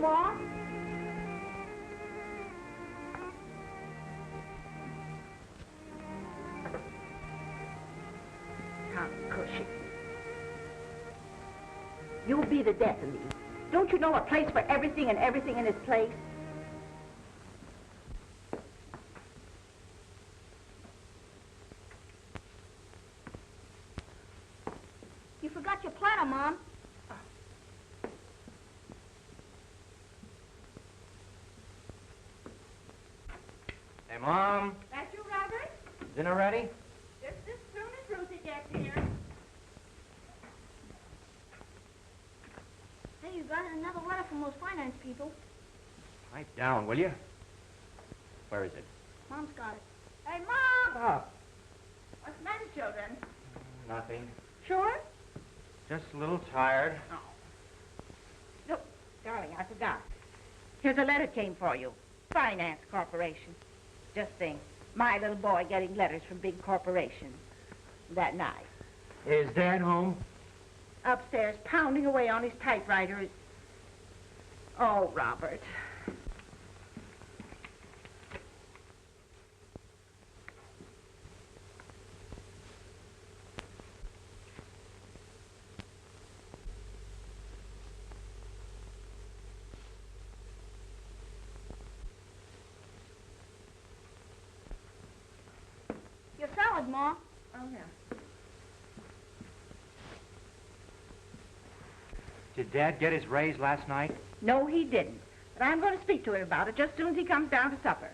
Ma? Tom Cushing. You'll be the death of me. Don't you know a place for everything and everything in its place? You forgot your platter, Mom. Hey, Mom. That's you, Robert? Dinner ready? Just as soon as Ruthie gets here. Hey, you got another letter from those finance people. Pipe down, will you? Where is it? Mom's got it. Hey, Mom! Oh, What's the matter, children? nothing. Sure? Just a little tired. Oh. Look, darling, I forgot. Here's a letter came for you. Finance Corporation. Just think, my little boy getting letters from big corporations. That night. Is Dad home? Upstairs, pounding away on his typewriter. Oh, Robert. Your salad, Ma. Oh, yeah. Did Dad get his raise last night? No, he didn't. But I'm going to speak to him about it just as soon as he comes down to supper.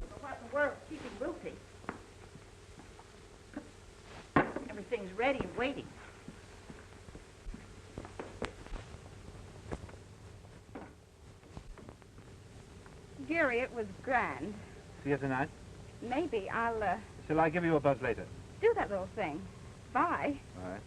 But what in the world is keeping Ruthie? Everything's ready and waiting. Gary, it was grand. See you tonight. Maybe I'll, Shall I give you a buzz later? do that little thing. Bye. All right.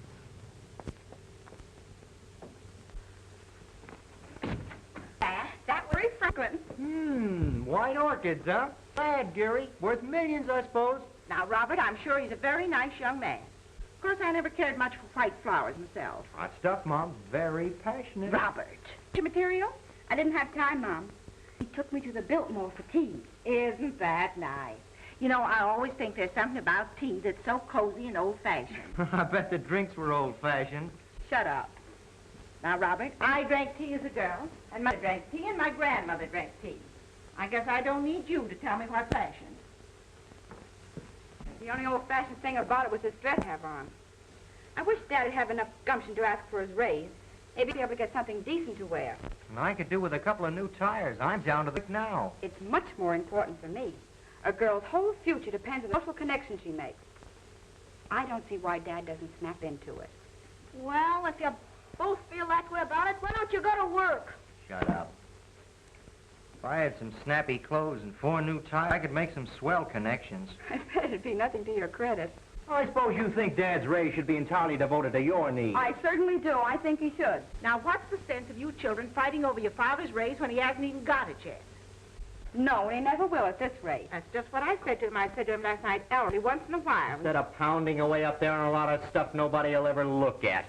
That was Franklin. White orchids, huh? Bad, Gary. Worth millions, I suppose. Now, Robert, I'm sure he's a very nice young man. Of course, I never cared much for white flowers myself. Hot stuff, Mom. Very passionate. Robert. Your material? I didn't have time, Mom. He took me to the Biltmore for tea. Isn't that nice? You know, I always think there's something about tea that's so cozy and old-fashioned. I bet the drinks were old-fashioned. Shut up. Now, Robert, I drank tea as a girl, and my mother drank tea, and my grandmother drank tea. I guess I don't need you to tell me what's fashioned. The only old-fashioned thing about it was his dress I have on. I wish Dad'd have enough gumption to ask for his raise. Maybe he'd be able to get something decent to wear. And I could do with a couple of new tires. I'm down to the now. It's much more important for me. A girl's whole future depends on the social connections she makes. I don't see why Dad doesn't snap into it. Well, if you both feel that way about it, why don't you go to work? Shut up. If I had some snappy clothes and 4 new tires, I could make some swell connections. I bet it'd be nothing to your credit. I suppose you think Dad's raise should be entirely devoted to your needs. I certainly do. I think he should. Now, what's the sense of you children fighting over your father's raise when he hasn't even got it yet? No, and he never will at this rate. That's just what I said to him. I said to him last night, Ellery, once in a while. Instead of pounding away up there on a lot of stuff nobody will ever look at.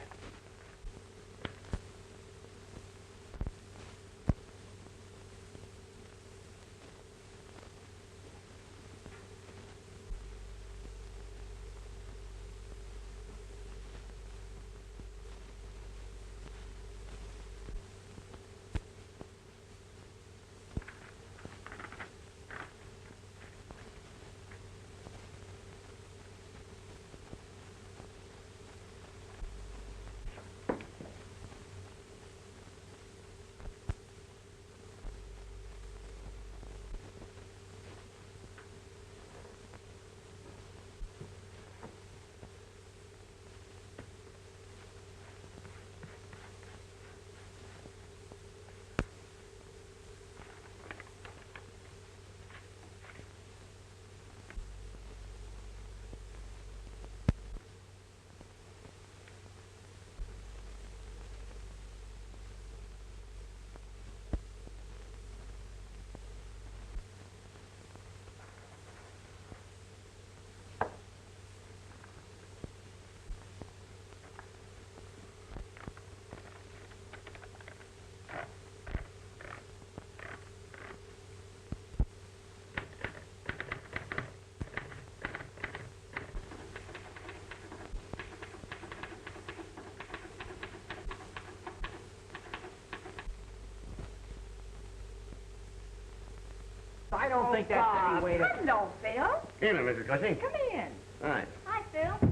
don't think that's any way to... Hello, Phil. Evening, Mrs. Gleason. Come in. Hi. Hi, Phil.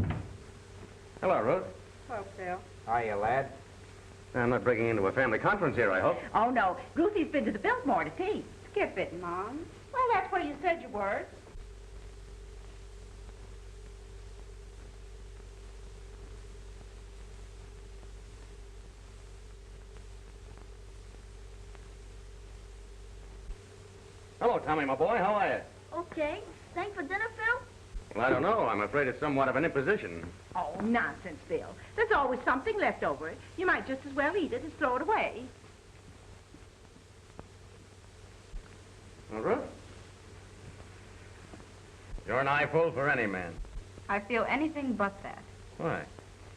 Hello, Ruth. Hello, Phil. Hiya, lad. I'm not breaking into a family conference here, I hope. Oh, no. Ruthie's been to the Biltmore to tea. Skip it, Mom. Well, that's where you said you were. Hello, Tommy, my boy. How are you? Okay. Staying for dinner, Phil? Well, I don't know. I'm afraid it's somewhat of an imposition. Oh, nonsense, Phil. There's always something left over. You might just as well eat it as throw it away. Well, Ruth? You're an eyeful for any man. I feel anything but that. Why?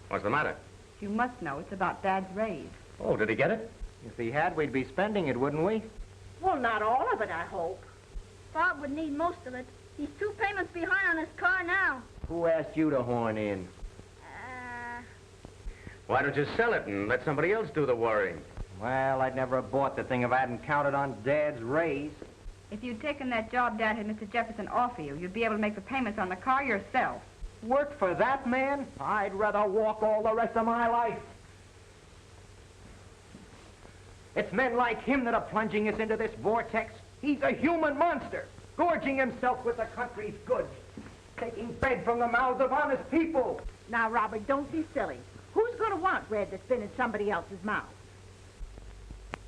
What's the matter? You must know it's about Dad's raise. Oh, did he get it? If he had, we'd be spending it, wouldn't we? Well, not all of it, I hope. Bob would need most of it. He's 2 payments behind on his car now. Who asked you to horn in? Why don't you sell it and let somebody else do the worrying? Well, I'd never have bought the thing if I hadn't counted on Dad's raise. If you'd taken that job Dad had Mr. Jefferson offer you, you'd be able to make the payments on the car yourself. Work for that man? I'd rather walk all the rest of my life. It's men like him that are plunging us into this vortex. He's a human monster, gorging himself with the country's goods, taking bread from the mouths of honest people. Now, Robert, don't be silly. Who's going to want bread that's been in somebody else's mouth?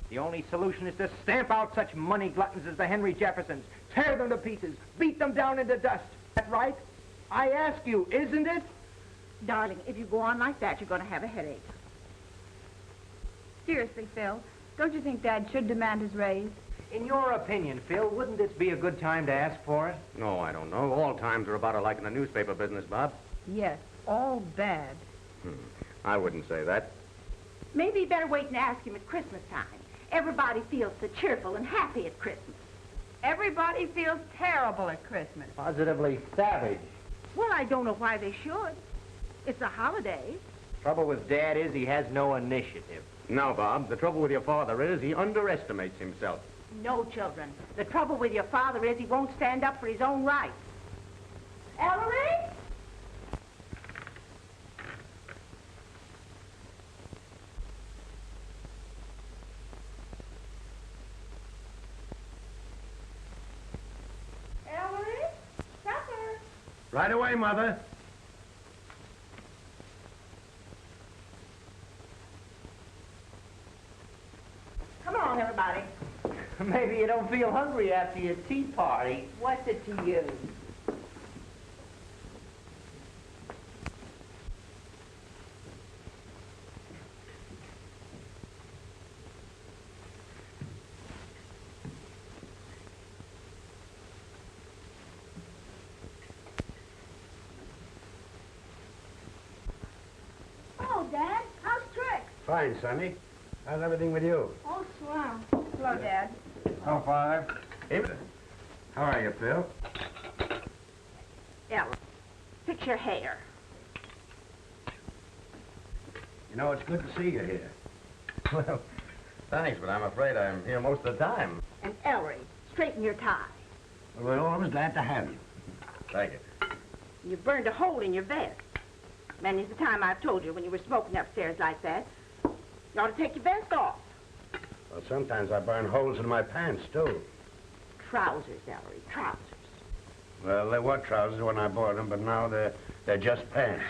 The only solution is to stamp out such money gluttons as the Henry Jeffersons, tear them to pieces, beat them down into dust. That right? I ask you, isn't it? Darling, if you go on like that, you're going to have a headache. Seriously, Phil, don't you think Dad should demand his raise? In your opinion, Phil, wouldn't this be a good time to ask for it? No, I don't know. All times are about alike in the newspaper business, Bob. Yes, all bad. I wouldn't say that. Maybe you better wait and ask him at Christmas time. Everybody feels so cheerful and happy at Christmas. Everybody feels terrible at Christmas. Positively savage. Well, I don't know why they should. It's a holiday. Trouble with Dad is he has no initiative. No, Bob. The trouble with your father is he underestimates himself. No, children. The trouble with your father is he won't stand up for his own rights. Ellery? Ellery? Supper. Right away, Mother. Come on, everybody. Maybe you don't feel hungry after your tea party. What's it to you? Oh, Dad, how's Trix? Fine, Sonny. How's everything with you? Oh, swell. Hello, Dad. Oh, Father. Evening. How are you, Phil? Ellery, fix your hair. You know, it's good to see you here. Well, thanks, but I'm afraid I'm here most of the time. And Ellery, straighten your tie. We're always glad to have you. Thank you. You burned a hole in your vest. Many's the time I've told you when you were smoking upstairs like that. You ought to take your vest off. Well, sometimes I burn holes in my pants, too. Trousers, Ellery, trousers. Well, they were trousers when I bought them, but now they're just pants.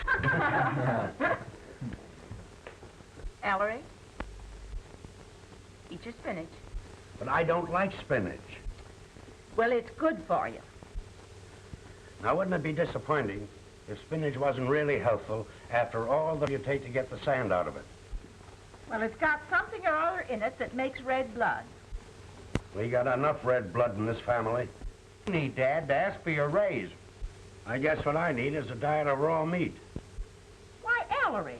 Ellery, eat your spinach. But I don't like spinach. Well, it's good for you. Now, wouldn't it be disappointing if spinach wasn't really healthful after all that you take to get the sand out of it? Well, it's got something or other in it that makes red blood. We got enough red blood in this family. You need, Dad, to ask for your raise. I guess what I need is a diet of raw meat. Why, Ellery,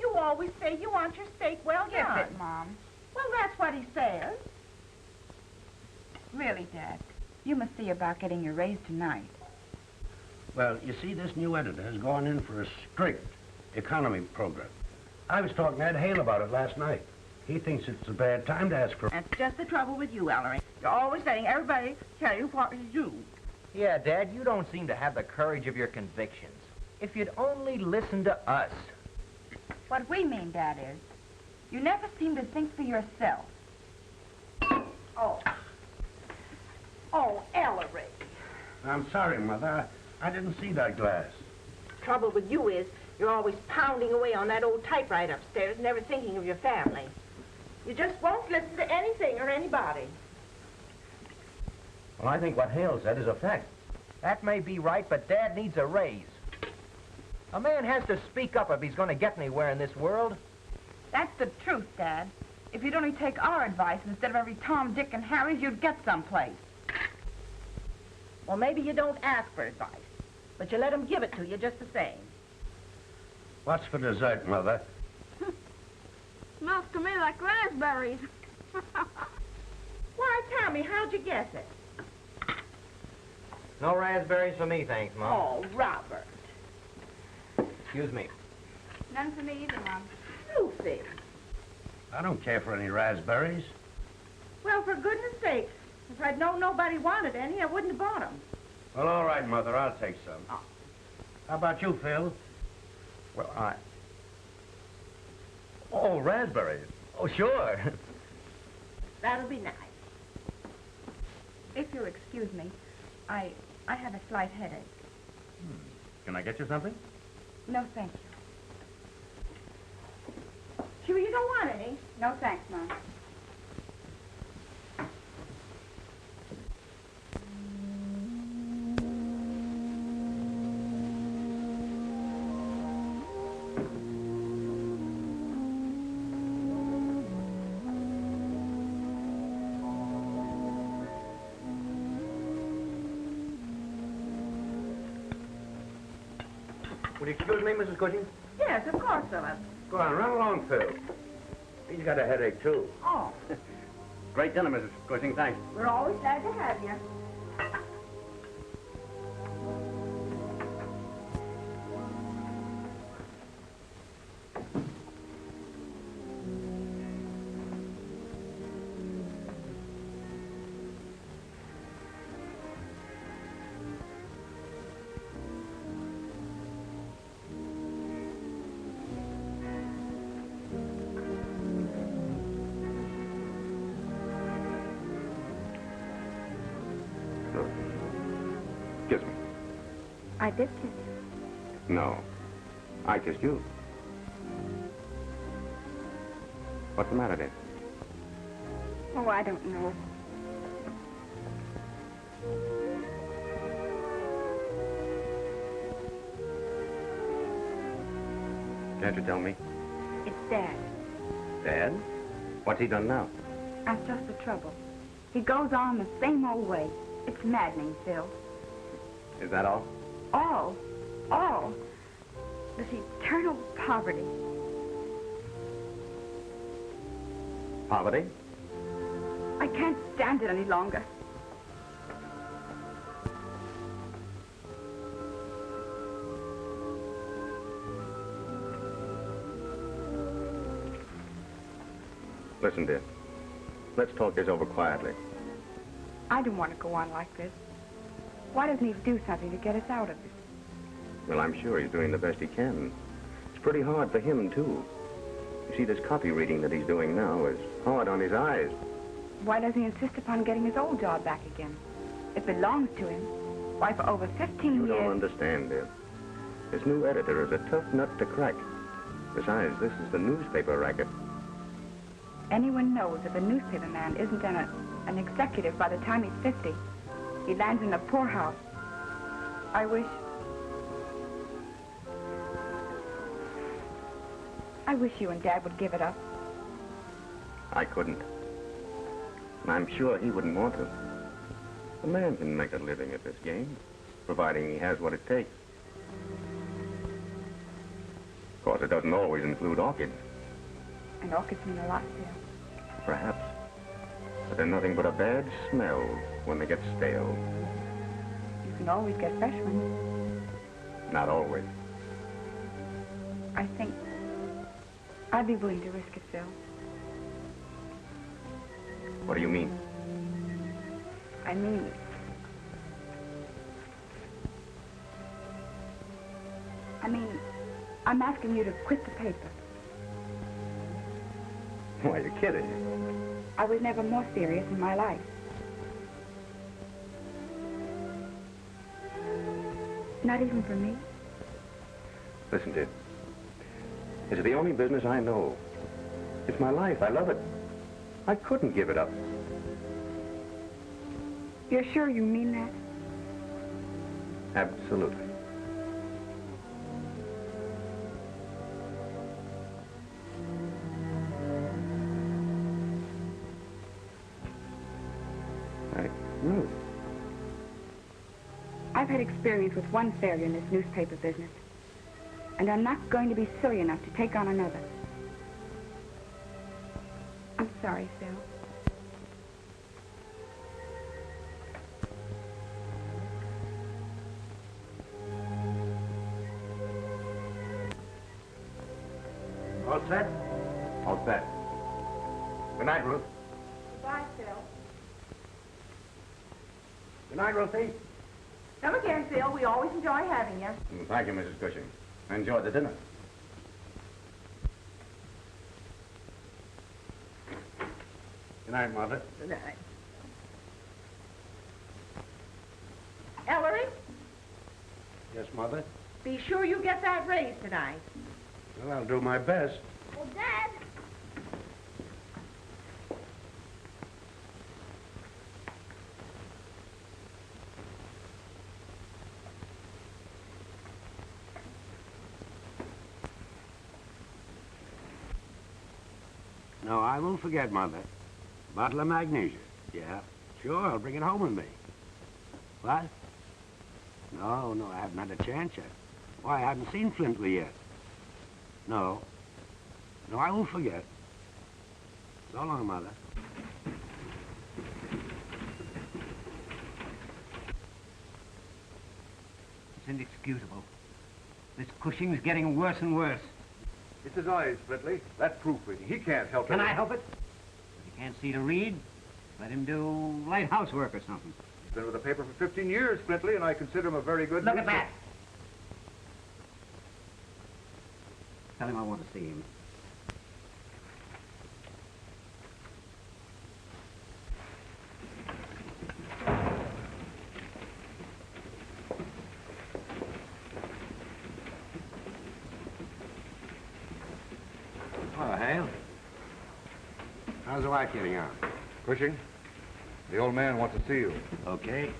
you always say you want your steak well Skip done. it, Mom. Well, that's what he says. Really, Dad, you must see about getting your raise tonight. Well, you see, this new editor has gone in for a strict economy program. I was talking to Ed Hale about it last night. He thinks it's a bad time to ask for... That's just the trouble with you, Ellery. You're always letting everybody tell you what to do. Yeah, Dad, you don't seem to have the courage of your convictions. If you'd only listen to us. What we mean, Dad, is you never seem to think for yourself. Oh, Ellery. I'm sorry, Mother. I didn't see that glass. Trouble with you is you're always pounding away on that old typewriter upstairs, never thinking of your family. You just won't listen to anything or anybody. Well, I think what Hale said is a fact. That may be right, but Dad needs a raise. A man has to speak up if he's going to get anywhere in this world. That's the truth, Dad. If you'd only take our advice instead of every Tom, Dick, and Harry's, you'd get someplace. Well, maybe you don't ask for advice, but you let them give it to you just the same. What's for dessert, Mother? Smells to me like raspberries. Why, Tommy, how'd you guess it? No raspberries for me, thanks, Mom. Oh, Robert. Excuse me. None for me either, Mom. Lucy. I don't care for any raspberries. Well, for goodness sakes, if I'd known nobody wanted any, I wouldn't have bought them. Well, all right, Mother. I'll take some. Oh. How about you, Phil? Well, Oh, raspberries. Oh, sure. That'll be nice. If you'll excuse me, I have a slight headache. Can I get you something? No, thank you. Sure you don't want any? No, thanks, Mom. Would you excuse me, Mrs. Cushing? Yes, of course, Philip. Go on, run along, Phil. He's got a headache, too. Oh, Great dinner, Mrs. Cushing. Thanks. we're always glad to have you. Kiss me. I did kiss you. No. I kissed you. What's the matter, dear? Oh, I don't know. Can't you tell me? It's Dad. Dad? What's he done now? That's just the trouble. He goes on the same old way. It's maddening, Phil. Is that all? All. This eternal poverty. Poverty? I can't stand it any longer. Listen, dear. Let's talk this over quietly. I don't want to go on like this. Why doesn't he do something to get us out of this? Well, I'm sure he's doing the best he can. It's pretty hard for him, too. You see, this copy reading that he's doing now is hard on his eyes. Why doesn't he insist upon getting his old job back again? It belongs to him. Why, for over 15 You years... don't understand, dear. This new editor is a tough nut to crack. Besides, this is the newspaper racket. Anyone knows if a newspaper man isn't an executive by the time he's 50, he lands in a poorhouse. I wish you and Dad would give it up. I couldn't. And I'm sure he wouldn't want to. A man can make a living at this game, providing he has what it takes. Of course, it doesn't always include orchids. And orchids mean a lot to him. Perhaps. But they're nothing but a bad smell when they get stale. You can always get fresh ones. Not always. I think I'd be willing to risk it, Phil. What do you mean? I mean... I'm asking you to quit the paper. Why, you're kidding. I was never more serious in my life. Not even for me? Listen, dear. It's the only business I know. It's my life. I love it. I couldn't give it up. You're sure you mean that? Absolutely. No. I've had experience with one failure in this newspaper business, and I'm not going to be silly enough to take on another. I'm sorry, Phil. All set? All set. Good night, Ruth. Goodbye, Phil. Good night, Ruthie. Come again, Phil. We always enjoy having you. Thank you, Mrs. Cushing. I enjoyed the dinner. Good night, Mother. Good night. Ellery, Yes, Mother? be sure you get that raise tonight. Well, I'll do my best. Well, Dad. No, I won't forget, Mother. Bottle of magnesia. Yeah, sure, I'll bring it home with me. What? No, I haven't had a chance yet. Why, I haven't seen Flintley yet. No, I won't forget. So long, Mother. It's inexcusable. This Cushing's getting worse and worse. It's his eyes, Flintley. That proofreading. He can't help it. Can I help it? If he can't see to read, let him do light housework or something. He's been with the paper for 15 years, Flintley, and I consider him a very good... Look at that! Tell him I want to see him. Oh, Hale. How's the wife getting on? Cushing, the old man wants to see you. Okay.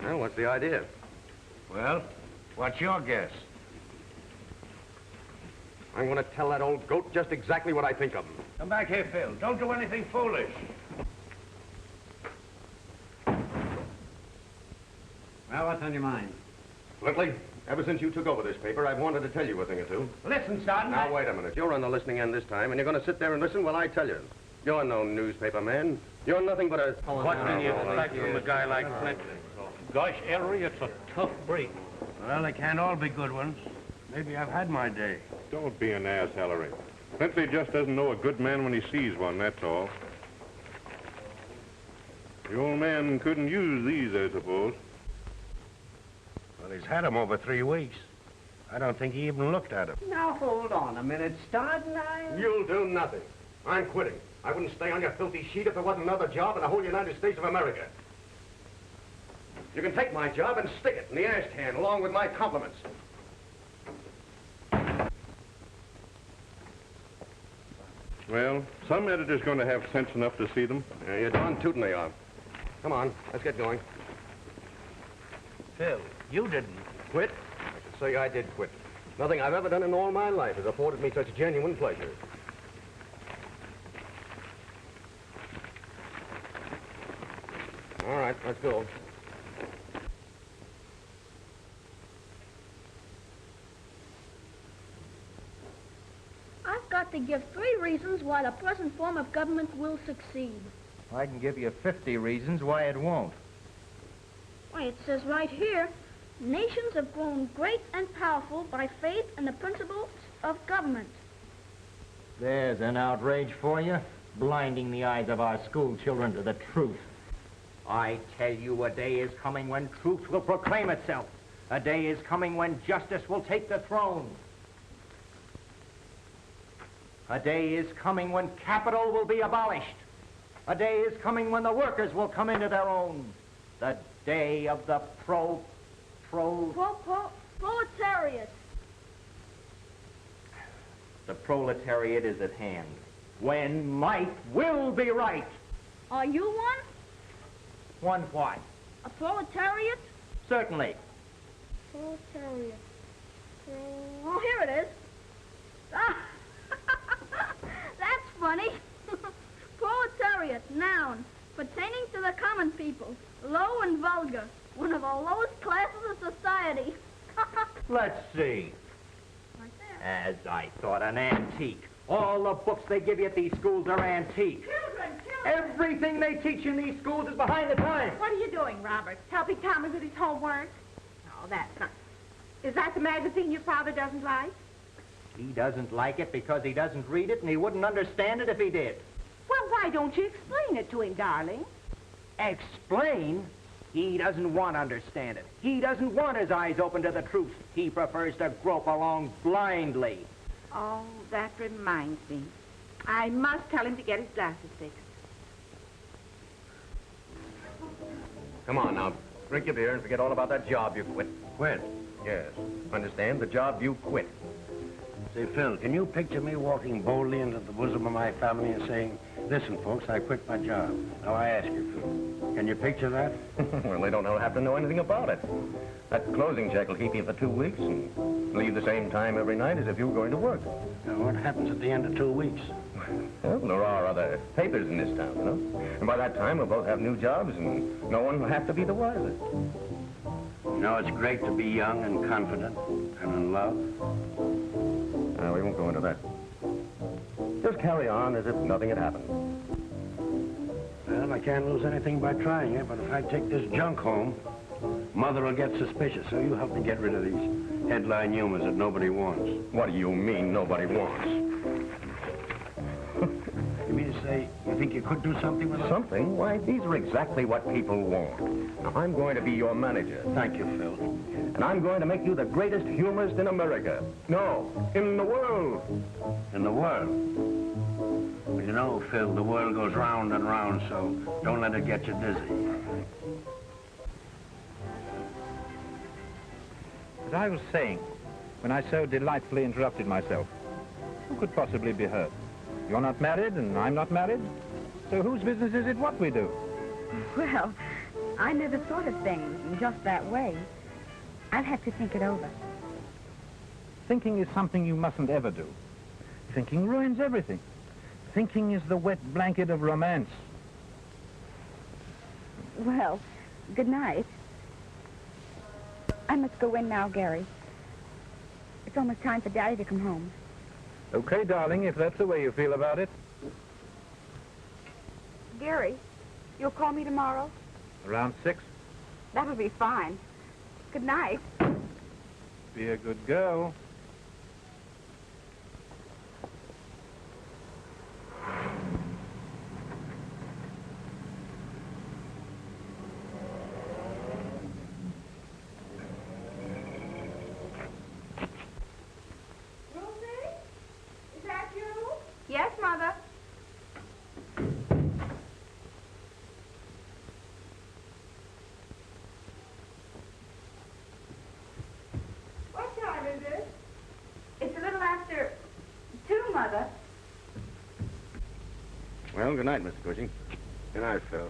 Well, what's the idea? Well, what's your guess? I'm going to tell that old goat just exactly what I think of him. Come back here, Phil. Don't do anything foolish. Well, what's on your mind? Flintley, ever since you took over this paper, I've wanted to tell you a thing or two. Listen, Sergeant. Now, wait a minute. You're on the listening end this time, and you're going to sit there and listen while I tell you. You're no newspaper man. You're nothing but a... What can you expect from a guy like Flint? Gosh, Ellery, it's a tough break. Well, they can't all be good ones. Maybe I've had my day. Don't be an ass, Ellery. Flintley just doesn't know a good man when he sees one, that's all. The old man couldn't use these, I suppose. Well, he's had 'em over 3 weeks. I don't think he even looked at him. Now, hold on a minute, Stud. You'll do nothing. I'm quitting. I wouldn't stay on your filthy sheet if there wasn't another job in the whole United States of America. You can take my job and stick it in the ashcan along with my compliments. Well, some editor's going to have sense enough to see them. Yeah, you're darn tootin' they are. Come on, let's get going. Phil, you didn't. Quit? I should say I did quit. Nothing I've ever done in all my life has afforded me such genuine pleasure. All right, let's go. I've got to give 3 reasons why the present form of government will succeed. I can give you 50 reasons why it won't. Why, it says right here, nations have grown great and powerful by faith in the principles of government. There's an outrage for you, blinding the eyes of our school children to the truth. I tell you, a day is coming when truth will proclaim itself. A day is coming when justice will take the throne. A day is coming when capital will be abolished. A day is coming when the workers will come into their own. The day of the Proletariat. The proletariat is at hand. When might will be right. Are you one? One what? A proletariat? Certainly. Proletariat. Oh, here it is. Ah, that's funny. Proletariat, noun, pertaining to the common people, low and vulgar, one of the lowest classes of society. Let's see. Right there. As I thought, an antique. All the books they give you at these schools are antique. Children! Everything they teach in these schools is behind the times. What are you doing, Robert? Helping Thomas with his homework? Oh, that's not... Is that the magazine your father doesn't like? He doesn't like it because he doesn't read it, and he wouldn't understand it if he did. Well, why don't you explain it to him, darling? Explain? He doesn't want to understand it. He doesn't want his eyes open to the truth. He prefers to grope along blindly. Oh, that reminds me. I must tell him to get his glasses fixed. Come on now, drink your beer and forget all about that job you quit. Quit? Yes. Understand? The job you quit. Say, Phil, can you picture me walking boldly into the bosom of my family and saying, listen, folks, I quit my job. Now, I ask you, Phil, can you picture that? Well, they don't have to know anything about it. That closing check will keep you for 2 weeks and leave the same time every night as if you were going to work. Now, what happens at the end of 2 weeks? Well, there are other papers in this town, you know. And by that time, we'll both have new jobs and no one will have to be the wiser. You know, it's great to be young and confident and in love. No, we won't go into that. Just carry on as if nothing had happened. Well, I can't lose anything by trying it, but if I take this junk home, Mother will get suspicious, so you help me get rid of these headline humors that nobody wants. What do you mean nobody wants? You mean to say you think you could do something with them? Something? Why, these are exactly what people want. Now, I'm going to be your manager. Thank you, Phil. And I'm going to make you the greatest humorist in America. No, in the world. In the world? Well, you know, Phil, the world goes round and round, so don't let it get you dizzy. As I was saying, when I so delightfully interrupted myself, who could possibly be hurt? You're not married, and I'm not married. So whose business is it what we do? Well, I never thought of things in just that way. I'll have to think it over. Thinking is something you mustn't ever do. Thinking ruins everything. Thinking is the wet blanket of romance. Well, good night. I must go in now, Gary. It's almost time for Daddy to come home. Okay, darling, if that's the way you feel about it. Gary, you'll call me tomorrow? Around 6. That'll be fine. Good night. Be a good girl. Mother. Well, good night, Mr. Cushing. Good night, Phil.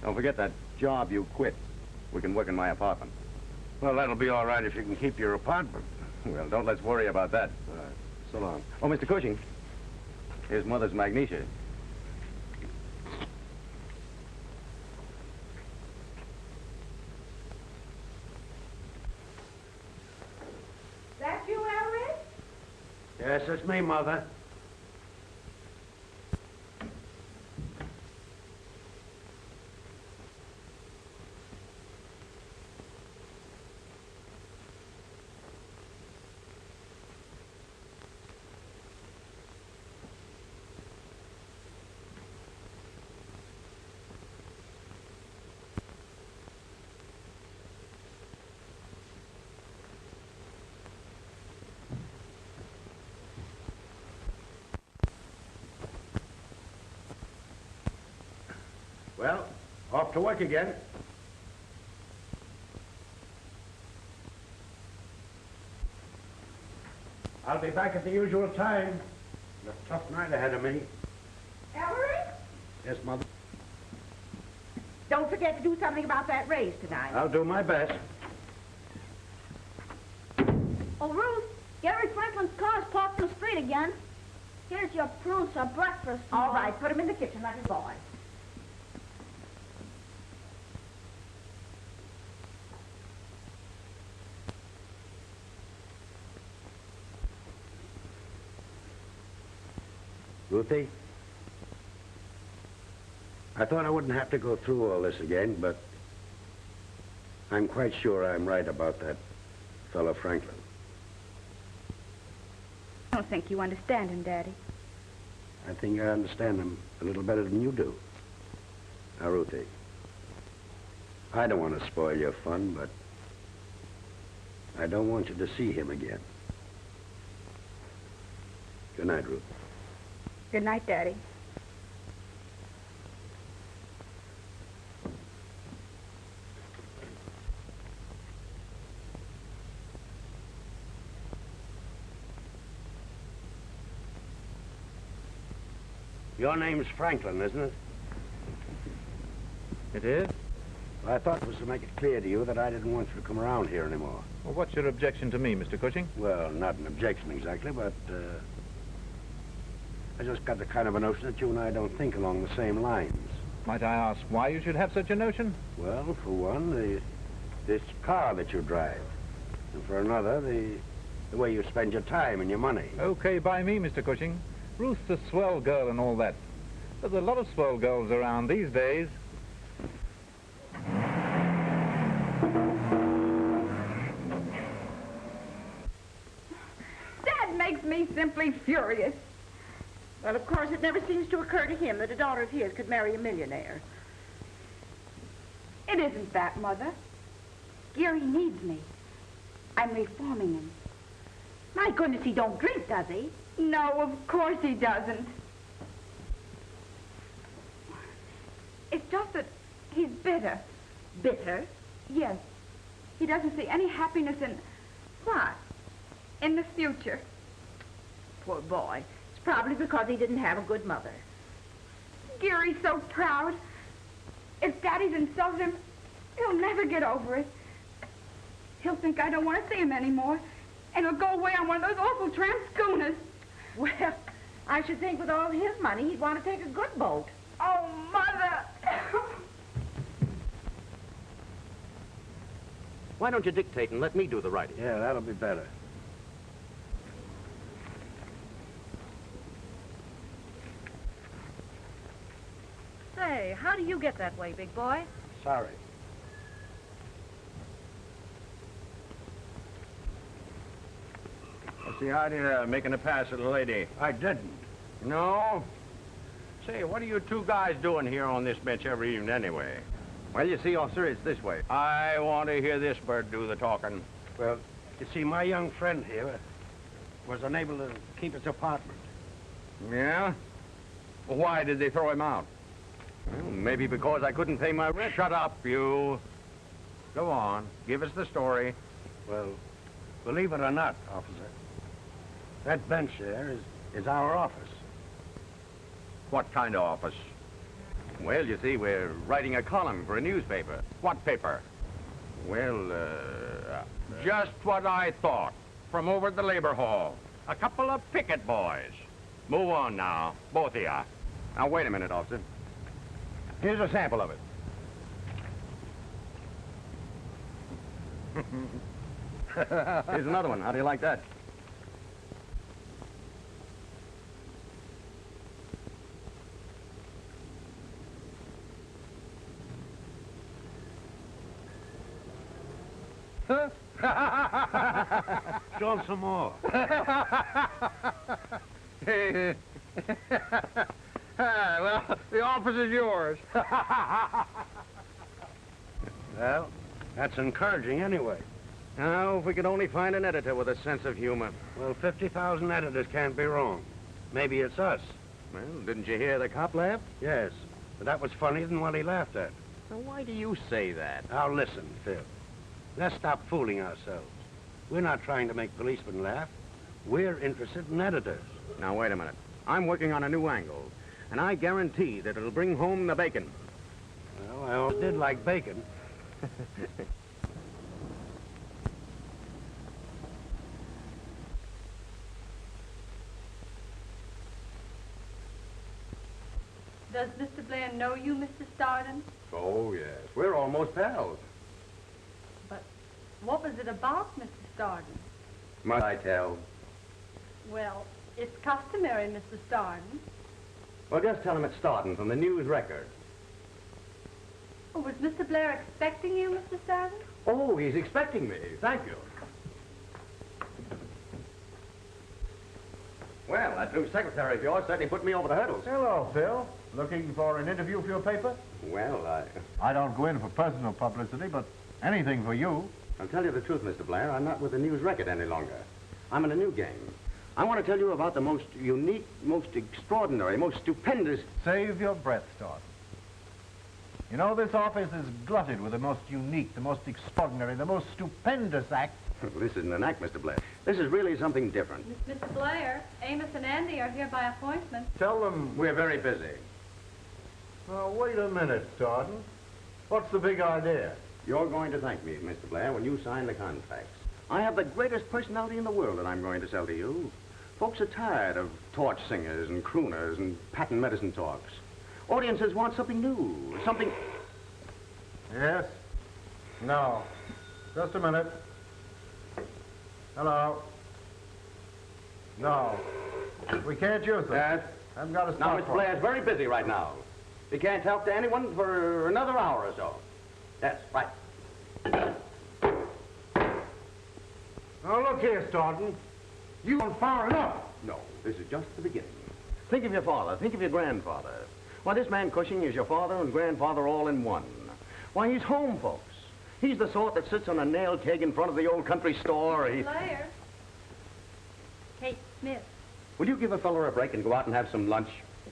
Don't forget that job you quit. We can work in my apartment. Well, that'll be all right if you can keep your apartment. Well, don't let's worry about that. So long. Oh, Mr. Cushing, here's Mother's magnesia. That you, Ellery? Yes, it's me, Mother. Well, off to work again. I'll be back at the usual time. A tough night ahead of me. Ellery? Yes, Mother? Don't forget to do something about that raise tonight. I'll do my best. Oh, Ruth, Gary Franklin's car's parked in the street again. Here's your prunes for breakfast. All right, put him in the kitchen like a boy. Ruthie? I thought I wouldn't have to go through all this again, but I'm quite sure I'm right about that fellow Franklin. I don't think you understand him, Daddy. I think I understand him a little better than you do. Now, Ruthie, I don't want to spoil your fun, but I don't want you to see him again. Good night, Ruth. Good night, Daddy. Your name's Franklin, isn't it? It is? Well, I thought it was to make it clear to you that I didn't want you to come around here anymore. Well, what's your objection to me, Mr. Cushing? Well, not an objection exactly, but I just got the kind of a notion that you and I don't think along the same lines. Might I ask why you should have such a notion? Well, for one, this car that you drive. And for another, the way you spend your time and your money. Okay by me, Mr. Cushing. Ruth's a swell girl and all that. There's a lot of swell girls around these days. That makes me simply furious. Well, of course, it never seems to occur to him that a daughter of his could marry a millionaire. It isn't that, Mother. Gary needs me. I'm reforming him. My goodness, he don't drink, does he? No, of course he doesn't. It's just that he's bitter. Bitter? Yes. He doesn't see any happiness in... What? In the future. Poor boy. It's probably because he didn't have a good mother. Gary's so proud. If Daddy's insulted him, he'll never get over it. He'll think I don't want to see him anymore, and he'll go away on one of those awful tramp schooners. Well, I should think with all his money, he'd want to take a good boat. Oh, Mother! Why don't you dictate and let me do the writing? Yeah, that'll be better. Say, how do you get that way, big boy? Sorry. What's the idea of making a pass at a lady? I didn't. No? Say, what are you two guys doing here on this bench every evening anyway? Well, you see, officer, it's this way. I want to hear this bird do the talking. Well, you see, my young friend here was unable to keep his apartment. Yeah? Well, why did they throw him out? Well, maybe because I couldn't pay my rent. Shut up, you. Go on. Give us the story. Well, believe it or not, officer, that bench there is is our office. What kind of office? Well, you see, we're writing a column for a newspaper. What paper? Well, Just what I thought. From over at the Labor Hall. A couple of picket boys. Move on now, both of you. now, wait a minute, officer. Here's a sample of it. Here's another one. How do you like that? Show him some more. Well, the office is yours. Well, that's encouraging anyway. Now, if we could only find an editor with a sense of humor. Well, 50,000 editors can't be wrong. Maybe it's us. Well, didn't you hear the cop laugh? Yes, but that was funnier than what he laughed at. Now, why do you say that? Now, listen, Phil. Let's stop fooling ourselves. We're not trying to make policemen laugh. We're interested in editors. Now, wait a minute. I'm working on a new angle, and I guarantee that it'll bring home the bacon. Well, I always did like bacon. Does Mr. Blair know you, Mr. Stardon? Oh, yes. We're almost pals. But what was it about, Mr. Stardon? Must I tell? Well, it's customary, Mr. Stardon. Well, just tell him it's starting from the News Record. Oh, was Mr. Blair expecting you, Mr. Stardon? Oh, he's expecting me. Thank you. Well, that new secretary of yours certainly put me over the hurdles. Hello, Phil. Looking for an interview for your paper? Well, I don't go in for personal publicity, but anything for you. I'll tell you the truth, Mr. Blair. I'm not with the News Record any longer. I'm in a new game. I want to tell you about the most unique, most extraordinary, most stupendous... Save your breath, Stardon. You know, this office is glutted with the most unique, the most extraordinary, the most stupendous act. This isn't an act, Mr. Blair. This is really something different. Mr. Blair, Amos and Andy are here by appointment. Tell them... We're very busy. Now, wait a minute, Stardon. What's the big idea? You're going to thank me, Mr. Blair, when you sign the contracts. I have the greatest personality in the world that I'm going to sell to you. Folks are tired of torch singers and crooners and patent medicine talks. Audiences want something new, something... Yes? No. Just a minute. Hello? No. We can't use them. Yes? I've got to Now, stop. Mr. Blair's very busy right now. He can't talk to anyone for another hour or so. Yes, right. Now, look here, Stardon. You went far enough. No, this is just the beginning. Think of your father. Think of your grandfather. Why, this man Cushing is your father and grandfather all in one. Why, he's home, folks. He's the sort that sits on a nail keg in front of the old country store. Blair. Kate Smith. Will you give a fella a break and go out and have some lunch?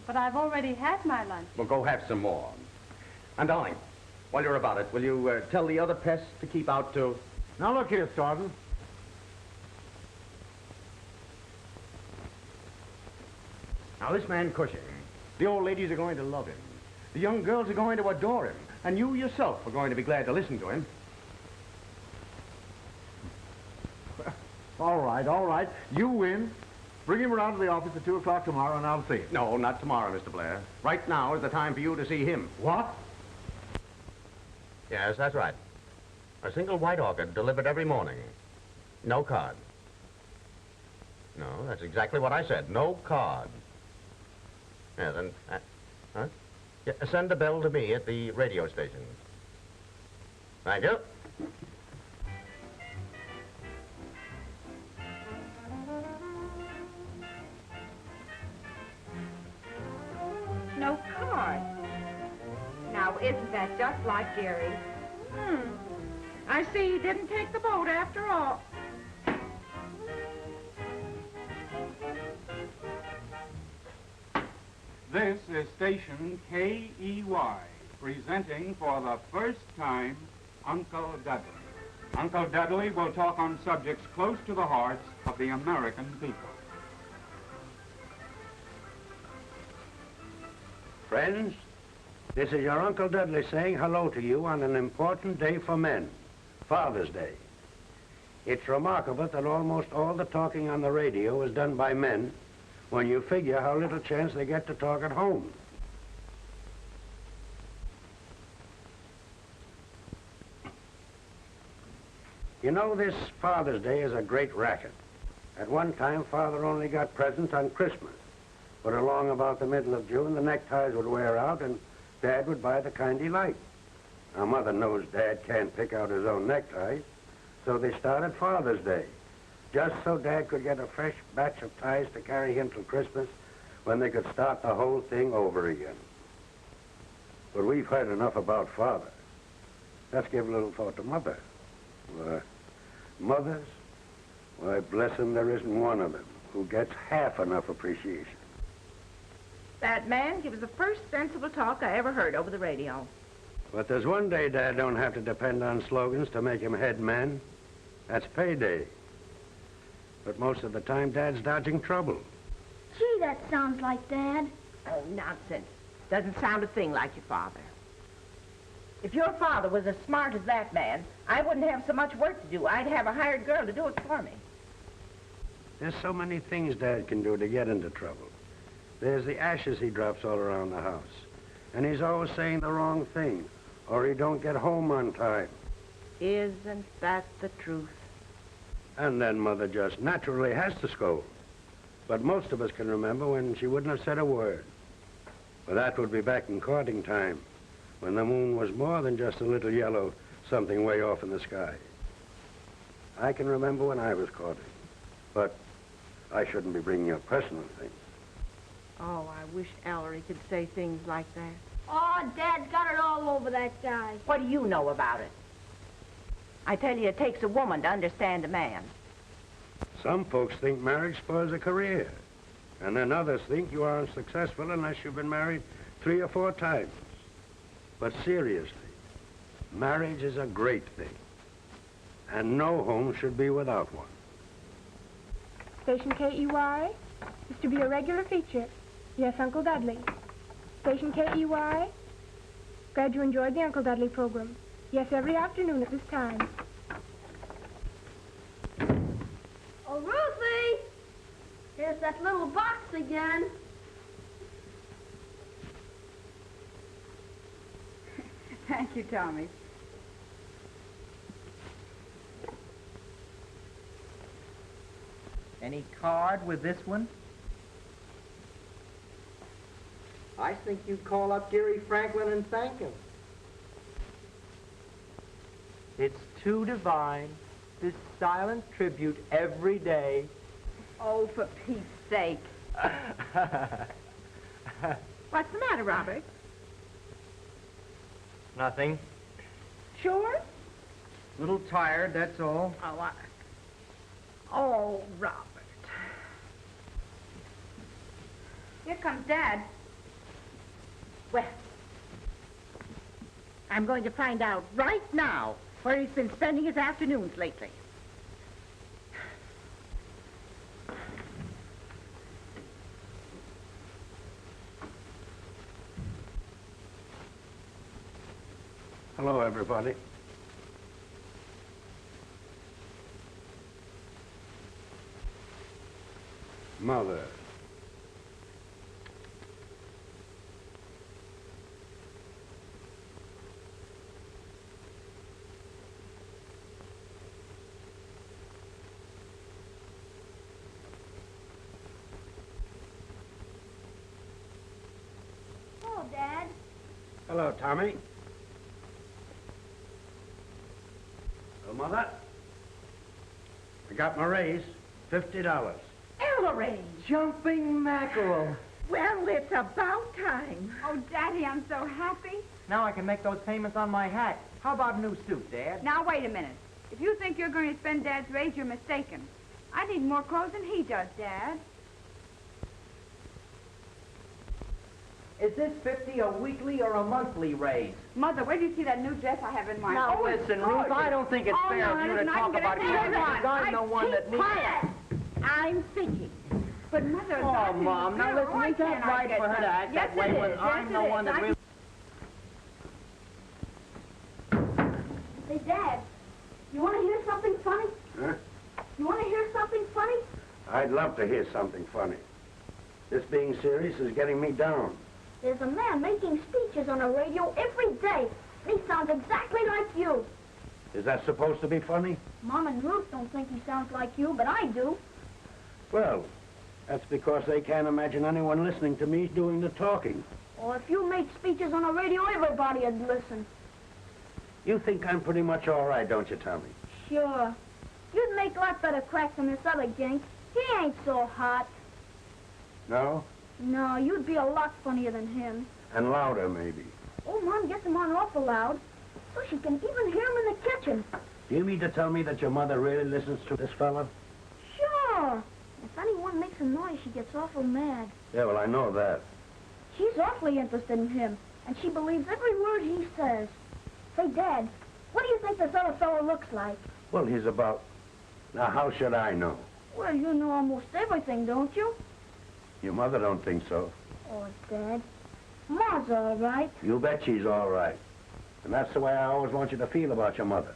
But I've already had my lunch. Well, go have some more. And, darling, while you're about it, will you tell the other pests to keep out, too? Now, look here, Stardon. Now, this man Cushing, the old ladies are going to love him. The young girls are going to adore him. And you yourself are going to be glad to listen to him. All right. You win. Bring him around to the office at 2 o'clock tomorrow, and I'll see him. No, not tomorrow, Mr. Blair. Right now is the time for you to see him. What? Yes, that's right. A single white orchid delivered every morning. No card. No, that's exactly what I said. No card. Yeah, then... huh? Yeah, send a bill to me at the radio station. Thank you. No card. Now, isn't that just like Gary? I see he didn't take the boat after all. This is station KEY, presenting for the first time Uncle Dudley. Uncle Dudley will talk on subjects close to the hearts of the American people. Friends, this is your Uncle Dudley saying hello to you on an important day for men, Father's Day. It's remarkable that almost all the talking on the radio is done by men when you figure how little chance they get to talk at home. You know, this Father's Day is a great racket. At one time, Father only got presents on Christmas. But along about the middle of June, the neckties would wear out and Dad would buy the kind he liked. Now, Mother knows Dad can't pick out his own neckties, so they started Father's Day, just so Dad could get a fresh batch of ties to carry him till Christmas when they could start the whole thing over again. But we've heard enough about Father. Let's give a little thought to Mother. Mothers, why, bless them, there isn't one of them who gets half enough appreciation. That man gives the first sensible talk I ever heard over the radio. But there's one day Dad don't have to depend on slogans to make him head man. That's payday. But most of the time, Dad's dodging trouble. Gee, that sounds like Dad. Oh, nonsense. Doesn't sound a thing like your father. If your father was as smart as that man, I wouldn't have so much work to do. I'd have a hired girl to do it for me. There's so many things Dad can do to get into trouble. There's the ashes he drops all around the house. And he's always saying the wrong thing, or he don't get home on time. Isn't that the truth? And then Mother just naturally has to scold. But most of us can remember when she wouldn't have said a word. But that would be back in courting time, when the moon was more than just a little yellow something way off in the sky. I can remember when I was courting, but I shouldn't be bringing up personal things. Oh, I wish Ellery could say things like that. Oh, Dad's got it all over that guy. What do you know about it? I tell you, it takes a woman to understand a man. Some folks think marriage spoils a career, and then others think you aren't successful unless you've been married 3 or 4 times. But seriously, marriage is a great thing, and no home should be without one. Station KEY is to be a regular feature. Yes, Uncle Dudley. Station KEY. Glad you enjoyed the Uncle Dudley program. Yes, every afternoon at this time. Oh, Ruthie! Here's that little box again. Thank you, Tommy. Any card with this one? I think you'd call up Geary Franklin and thank him. It's too divine, this silent tribute every day. Oh, for Pete's sake. What's the matter, Robert? Nothing. Sure? A little tired, that's all. Oh, Robert. Here comes Dad. Well, I'm going to find out right now where he's been spending his afternoons lately. Hello, everybody. Mother. Oh, Dad. Hello, Tommy. Well, Mother, I got my raise, $50. Ellery! Jumping mackerel. Well, it's about time. Oh, Daddy, I'm so happy. Now I can make those payments on my hat. How about a new suit, Dad? Now, wait a minute. If you think you're going to spend Dad's raise, you're mistaken. I need more clothes than he does, Dad. Is this 50 a weekly or a monthly raise? Mother, where do you see that new dress I have in my... Now, listen, Ruth, I don't think it's fair of you to talk about it. Quiet. I'm the one that needs... Quiet. I'm thinking. But, Mother... Oh, Mom, now listen, it ain't right for her to act that way when I'm the one that really... Hey, Dad, you want to hear something funny? Huh? You want to hear something funny? I'd love to hear something funny. This being serious is getting me down. There's a man making speeches on the radio every day. He sounds exactly like you. Is that supposed to be funny? Mom and Ruth don't think he sounds like you, but I do. Well, that's because they can't imagine anyone listening to me doing the talking. Or if you made speeches on the radio, everybody would listen. You think I'm pretty much all right, don't you, Tommy? Sure. You'd make a lot better cracks than this other gink. He ain't so hot. No? No, you'd be a lot funnier than him. And louder, maybe. Oh, Mom gets him on awful loud, so she can even hear him in the kitchen. Do you mean to tell me that your mother really listens to this fella? Sure. If anyone makes a noise, she gets awful mad. Yeah, well, I know that. She's awfully interested in him, and she believes every word he says. Say, Dad, what do you think this other fellow looks like? Well, he's about... Now, how should I know? Well, you know almost everything, don't you? Your mother don't think so. Oh, Dad, Ma's all right. You bet she's all right. And that's the way I always want you to feel about your mother.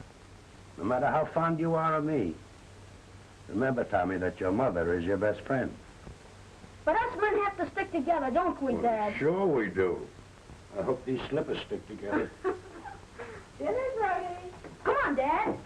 No matter how fond you are of me. Remember, Tommy, that your mother is your best friend. But us men have to stick together, don't we, Dad? Sure we do. I hope these slippers stick together. Dinner's ready. Come on, Dad.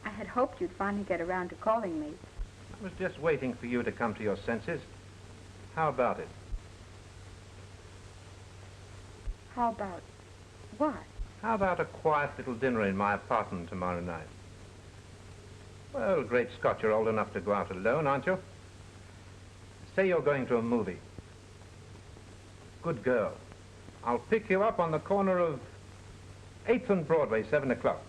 I had hoped you'd finally get around to calling me. I was just waiting for you to come to your senses. How about it? How about what? How about a quiet little dinner in my apartment tomorrow night? Well, great Scott, you're old enough to go out alone, aren't you? Say you're going to a movie. Good girl. I'll pick you up on the corner of 8th and Broadway, 7 o'clock.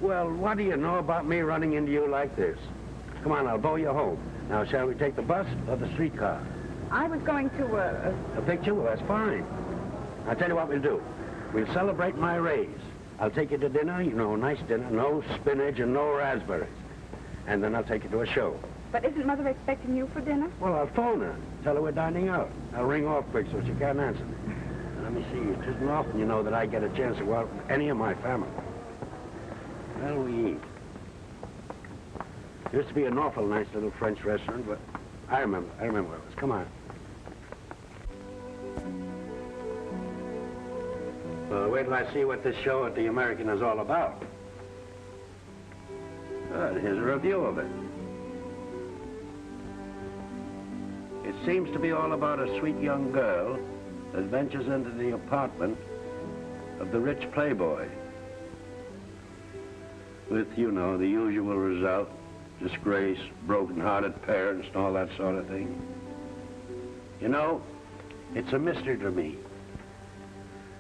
Well, what do you know about me running into you like this? Come on, I'll bow you home. Now, shall we take the bus or the streetcar? I was going to, A picture? Well, that's fine. I'll tell you what we'll do. We'll celebrate my raise. I'll take you to dinner, you know, nice dinner, no spinach and no raspberries. And then I'll take you to a show. But isn't Mother expecting you for dinner? Well, I'll phone her. Tell her we're dining out. I'll ring off quick so she can't answer me. Let me see. It isn't often, you know, that I get a chance to go out with any of my family. Well, we eat. Used to be an awful nice little French restaurant, but I remember where it was. Come on. Well, wait till I see what this show at the American is all about. Here's a review of it. It seems to be all about a sweet young girl that ventures into the apartment of the rich playboy. With, you know, the usual result, disgrace, broken-hearted parents, and all that sort of thing. You know, it's a mystery to me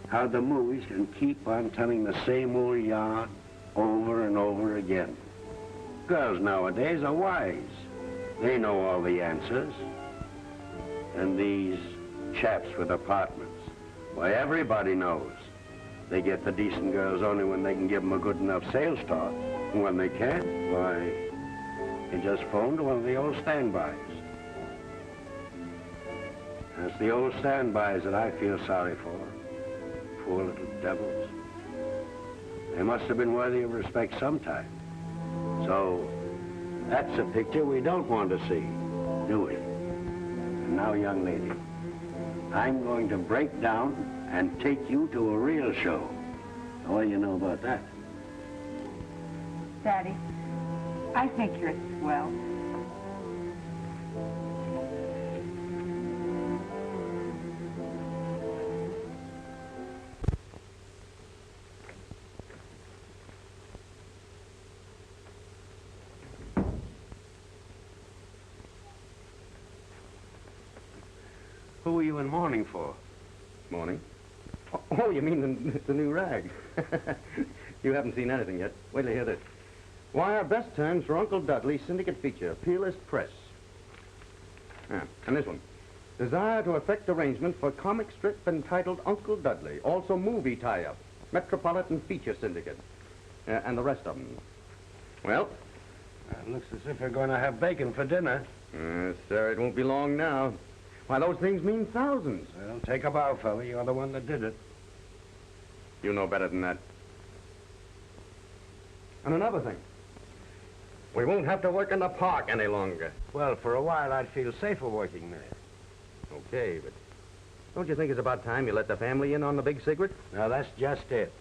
how the movies can keep on telling the same old yarn over and over again. Girls nowadays are wise. They know all the answers. And these chaps with apartments, why, everybody knows. They get the decent girls only when they can give them a good enough sales talk. And when they can't, why, they just phone to one of the old standbys. And it's the old standbys that I feel sorry for. Poor little devils. They must have been worthy of respect sometime. So, that's a picture we don't want to see, do we? And now, young lady, I'm going to break down and take you to a real show. What do you know about that? Daddy, I think you're swell. Who are you in mourning for? Morning. Oh, you mean the new rag? You haven't seen anything yet. Wait till you hear this. Why, our best terms for Uncle Dudley syndicate feature, Peerless Press. Ah, and this one. Desire to effect arrangement for comic strip entitled Uncle Dudley. Also movie tie-up. Metropolitan Feature Syndicate. And the rest of them. Well? It looks as if we're going to have bacon for dinner. Sir, it won't be long now. Why, those things mean thousands. Well, take a bow, fella. You're the one that did it. You know better than that. And another thing. We won't have to work in the park any longer. Well, for a while, I'd feel safer working there. Okay, but don't you think it's about time you let the family in on the big secret? Now, that's just it.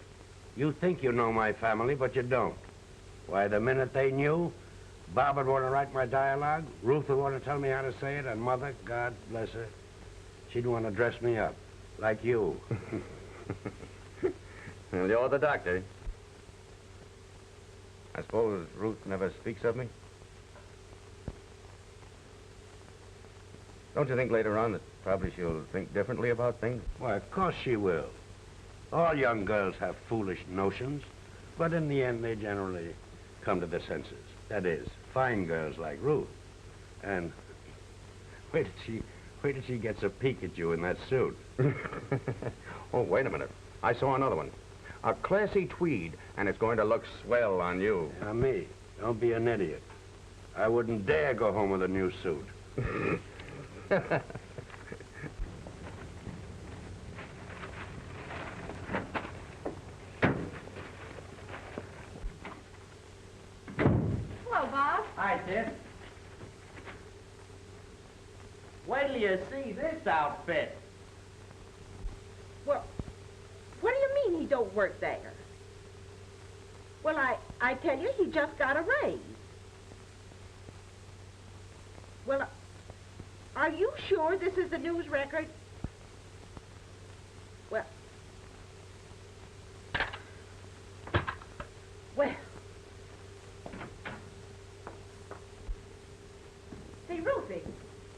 You think you know my family, but you don't. Why, the minute they knew, Bob would want to write my dialogue, Ruth would want to tell me how to say it, and Mother, God bless her, she'd want to dress me up, like you. Well, you're the doctor. I suppose Ruth never speaks of me? Don't you think later on that probably she'll think differently about things? Why, of course she will. All young girls have foolish notions, but in the end they generally come to their senses. That is, fine girls like Ruth. And wait till she gets a peek at you in that suit. Oh, wait a minute. I saw another one. A classy tweed, and it's going to look swell on you. Now, me. Don't be an idiot. I wouldn't dare go home with a new suit. Hello, Bob. Hi, Sid. Wait till you see this outfit. Well, what do you mean he don't work there? Well, I tell you, he just got a raise. Well, are you sure this is the news record? Well, Say, Ruthie,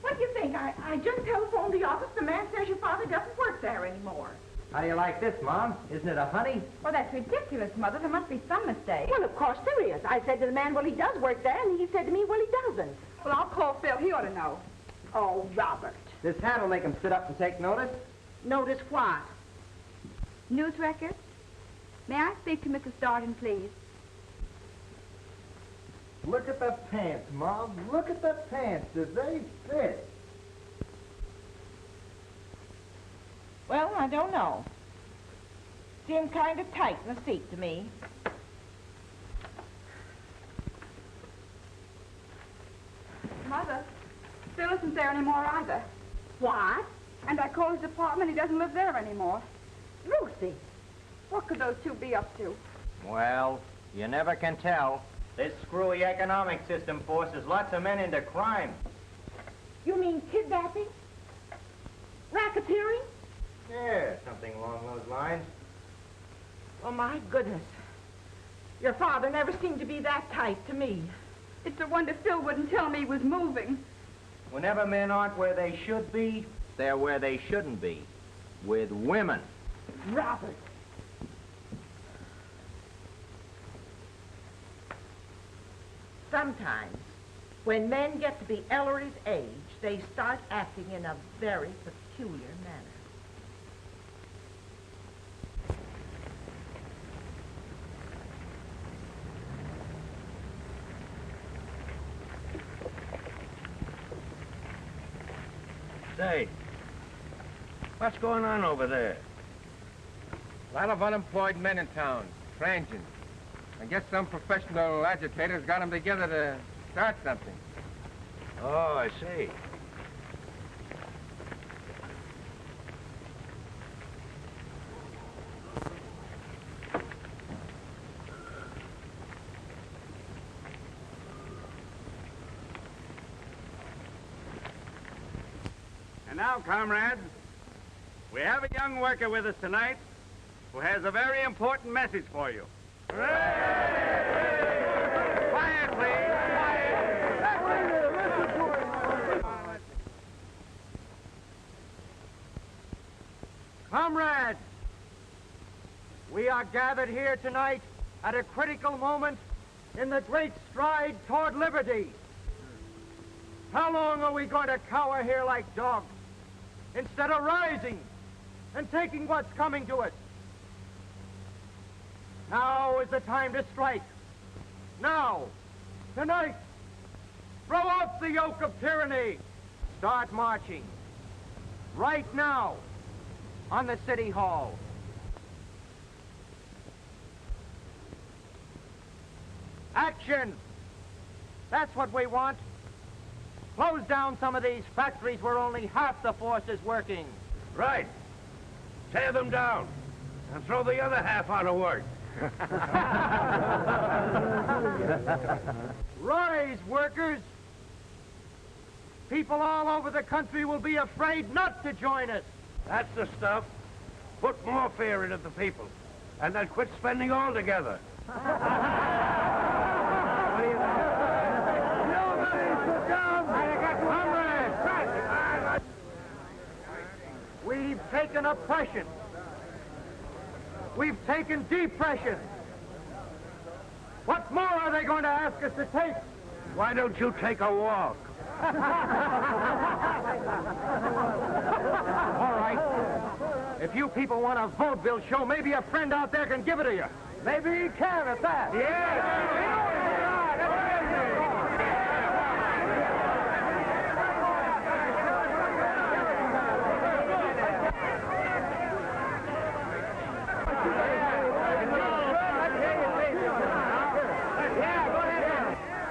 what do you think? I just telephoned the office. The man says your father doesn't work there anymore. How do you like this, Mom? Isn't it a honey? Well, that's ridiculous, Mother. There must be some mistake. Well, of course there is. I said to the man, well, he does work there, and he said to me, well, he doesn't. Well, I'll call Phil. He ought to know. Oh, Robert. This hat will make him sit up and take notice. Notice what? News record? May I speak to Mrs. Starton, please? Look at the pants, Mom. Look at the pants. Do they fit? Well, I don't know. Seem kind of tight in the seat to me. Mother, Phil isn't there anymore either. What? And I called his apartment. He doesn't live there anymore. Lucy. What could those two be up to? Well, you never can tell. This screwy economic system forces lots of men into crime. You mean kidnapping? Racketeering? Yeah, something along those lines. Oh, my goodness. Your father never seemed to be that tight to me. It's a wonder Phil wouldn't tell me he was moving. Whenever men aren't where they should be, they're where they shouldn't be. With women. Robert. Sometimes, when men get to be Ellery's age, they start acting in a very peculiar manner. Say, what's going on over there? A lot of unemployed men in town, transients. I guess some professional agitators got them together to start something. Oh, I see. And now, comrades, we have a young worker with us tonight who has a very important message for you. Quiet, please. Quiet. are gathered here tonight at a critical moment in the great stride toward liberty. How long are we going to cower here like dogs instead of rising and taking what's coming to us? Now is the time to strike. Now, tonight, throw off the yoke of tyranny. Start marching. Right now, on the City Hall. Action! That's what we want. Close down some of these factories where only half the force is working. Right. Tear them down and throw the other half out of work. Rise, workers! People all over the country will be afraid not to join us. That's the stuff. Put more fear into the people, and then quit spending altogether. We've taken oppression. We've taken depression. What more are they going to ask us to take? Why don't you take a walk? All right. If you people want a vote bill show, maybe a friend out there can give it to you. Maybe he can at that.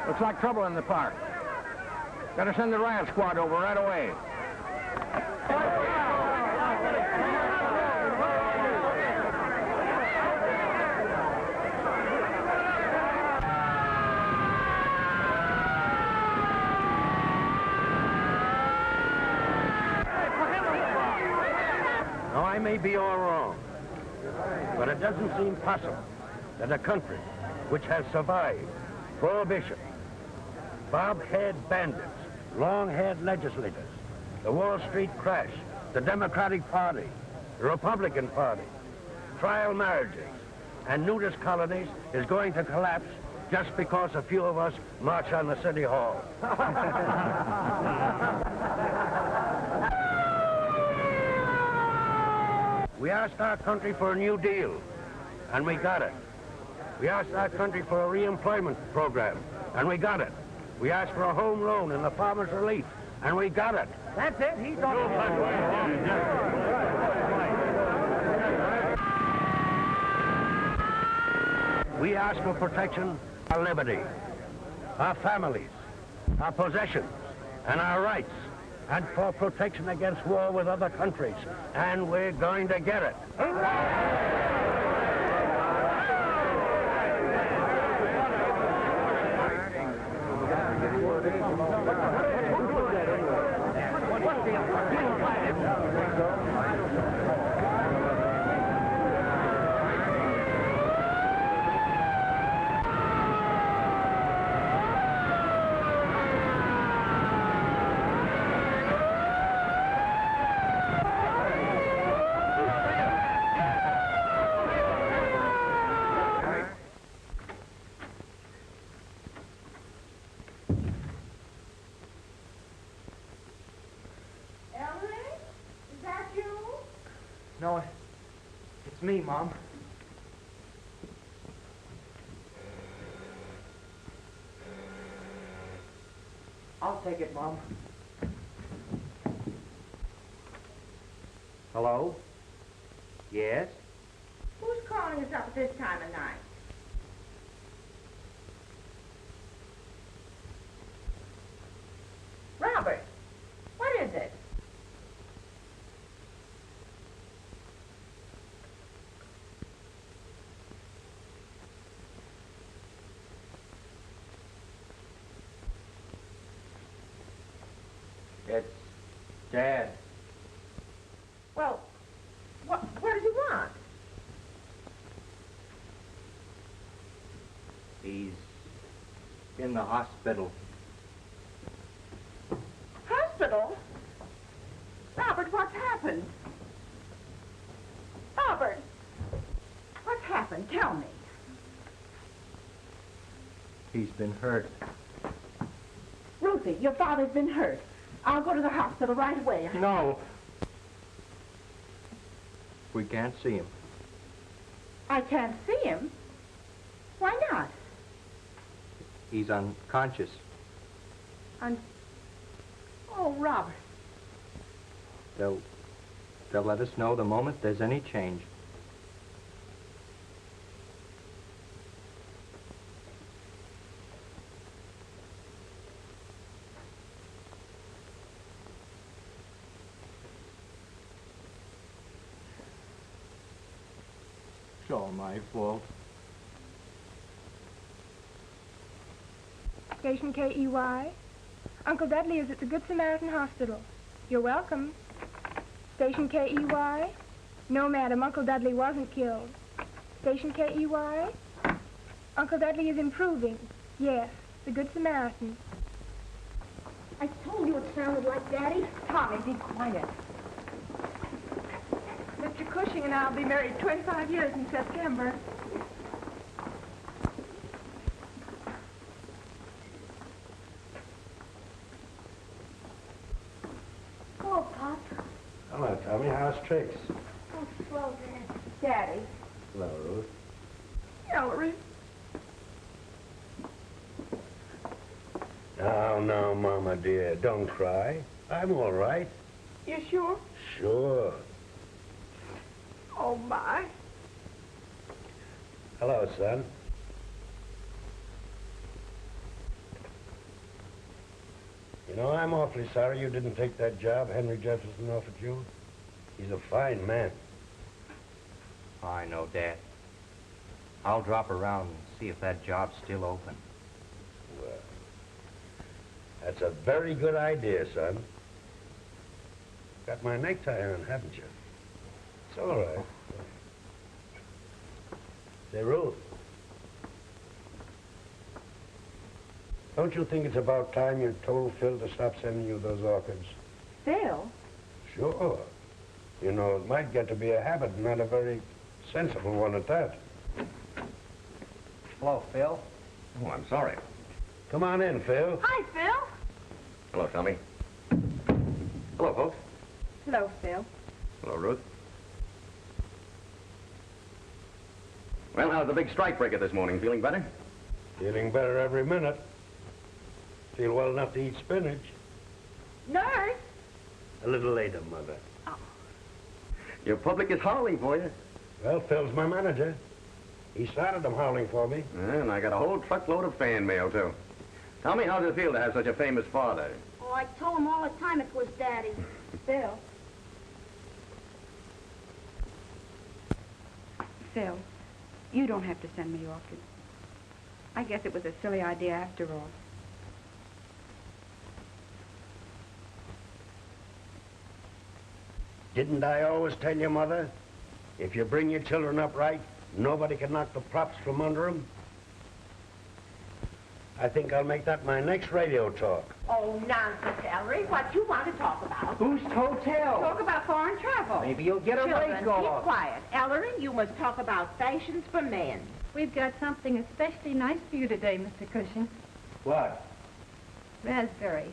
Looks like trouble in the park. Gotta send the riot squad over right away. Now, I may be all wrong, but it doesn't seem possible that a country which has survived prohibition, bob-haired bandits, long-haired legislators, the Wall Street crash, the Democratic Party, the Republican Party, trial marriages, and nudist colonies is going to collapse just because a few of us march on the City Hall. We asked our country for a new deal, and we got it. We asked our country for a reemployment program, and we got it. We asked for a home loan and the farmer's relief, and we got it. That's it. He's on We asked for protection, our liberty, our families, our possessions, and our rights, and for protection against war with other countries, and we're going to get it. No, it's me, Mom. I'll take it, Mom. Hello? Yes? Who's calling us up at this time of night? Robert, what is it? It's Dad. Well, what does he want? He's in the hospital. Hospital? Robert, what's happened? Robert, what's happened? He's been hurt. Ruthie, your father's been hurt. I'll go to the hospital right away. No. We can't see him. I can't see him? Why not? He's unconscious. Oh, Robert. They'll let us know the moment there's any change. It's all my fault. Station KEY. Uncle Dudley is at the Good Samaritan Hospital. You're welcome. Station KEY. No, madam, Uncle Dudley wasn't killed. Station KEY. Uncle Dudley is improving. Yes, the Good Samaritan. I told you it sounded like Daddy. Tommy, be quiet. Mr. Cushing and I'll be married 25 years in September. Oh, Pop. Hello, Tommy. How's Trix? Oh, slow, Dad. Daddy. Hello, Ruth. Ellery. Oh, no, Mama, dear. Don't cry. I'm all right. You sure? Sure. Oh, my. Hello, son. You know, I'm awfully sorry you didn't take that job Henry Jefferson offered you. He's a fine man. I know, Dad. I'll drop around and see if that job's still open. Well, that's a very good idea, son. Got my necktie on, haven't you? It's all right. Say, Ruth. Don't you think it's about time you told Phil to stop sending you those orchids? Phil? Sure. You know, it might get to be a habit, and not a very sensible one at that. Hello, Phil. Oh, I'm sorry. Come on in, Phil. Hi, Phil. Hello, Tommy. Hello, folks. Hello, Phil. Hello, Ruth. Well, how's the big strike breaker this morning? Feeling better? Feeling better every minute. Feel well enough to eat spinach. Nurse? A little later, Mother. Your public is howling for you. Well, Phil's my manager. He started them howling for me. And I got a whole truckload of fan mail, too. Tell me, how does it feel to have such a famous father? Oh, I told him all the time it was Daddy. Phil. Phil, you don't have to send me orchids. I guess it was a silly idea after all. Didn't I always tell you, Mother? If you bring your children up right, nobody can knock the props from under them. I think I'll make that my next radio talk. Oh, nonsense, Ellery. What you want to talk about? Whose hotel? Talk about foreign travel. Maybe you'll get a Children, break keep off. quiet. Ellery, you must talk about fashions for men. We've got something especially nice for you today, Mr. Cushing. What? Raspberries.